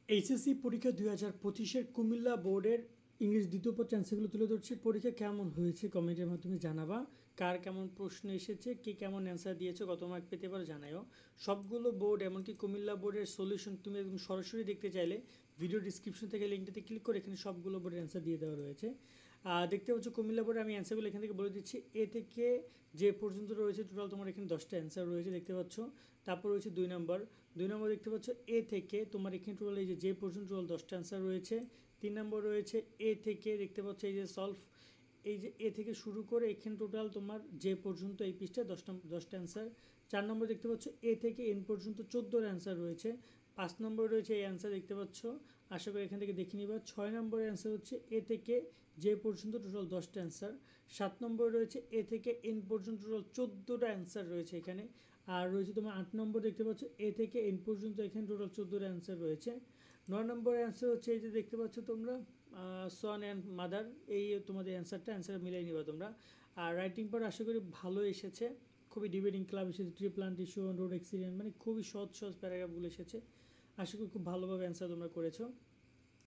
HSC পরীক্ষা 2025-এর কুমিল্লা বোর্ডের English দ্বিতীয় পত্র অ্যান্সারগুলো তুলে ধরছি। পরীক্ষা কেমন হয়েছে কমেন্টের মাধ্যমে জানাবা। কার কেমন প্রশ্ন এসেছে, কে কেমন অ্যান্সার দিয়েছে, কত মার্ক পেতে পারো জানাও। সবগুলো বোর্ড এমনকি কুমিল্লা বোর্ডের সলিউশন তুমি একদম সরাসরি দেখতে চাইলে ভিডিও ডিসক্রিপশন থেকে লিঙ্কটাতে ক্লিক করে এখানে সবগুলো বোর্ডের অ্যান্সার দিয়ে দেওয়া রয়েছে। দেখতে পাচ্ছ কুমিল্লা বোর্ডে আমি অ্যান্সারগুলো এখান থেকে বলে দিচ্ছি। এ থেকে যে পর্যন্ত রয়েছে টোটাল তোমার এখানে 10টা অ্যান্সার রয়েছে দেখতে পাচ্ছ। তারপর রয়েছে 2 নম্বর দেখতে পাচ্ছ এ থেকে তোমার এখানে টোটাল এই যে পর্যন্ত টোটাল 10টা অ্যান্সার রয়েছে। 3 নম্বর রয়েছে এ থেকে দেখতে পাচ্ছ এই যে সলভ, এই যে এ থেকে শুরু করে এখানে টোটাল তোমার যে পর্যন্ত এই পৃষ্ঠায় 10টা অ্যান্সার। 4 নম্বর দেখতে পাচ্ছ এ থেকে এন পর্যন্ত 14টা অ্যান্সার রয়েছে। 5 নম্বর রয়েছে এই অ্যান্সার দেখতে পাচ্ছ, আশা করি এখান থেকে দেখে নিবা। 6 নম্বরের অ্যান্সার হচ্ছে এ থেকে যে পর্যন্ত টোটাল 10টা অ্যান্সার। 7 নম্বর রয়েছে এ থেকে এন পর্যন্ত টোটাল 14টা অ্যান্সার রয়েছে এখানে। আর রয়েছে তোমার 8 নম্বর দেখতে পাচ্ছ এ থেকে এন পর্যন্ত এখানে টোটাল 14টা অ্যান্সার রয়েছে। 9 নম্বর অ্যান্সার হচ্ছে এই যে দেখতে পাচ্ছ তোমরা সন অ্যান্ড মাদার, এই তোমাদের অ্যান্সার মিলিয়ে নিবা তোমরা। আর রাইটিং পার্ট আশা করি ভালো এসেছে, খুবই ডিবেটিং ক্লাব এসেছে, tree plant issue, road accident, মানে খুবই সহজ প্যারাগ্রাফগুলো এসেছে। আশা করি খুব ভালোভাবে অ্যান্সার তোমরা করেছো।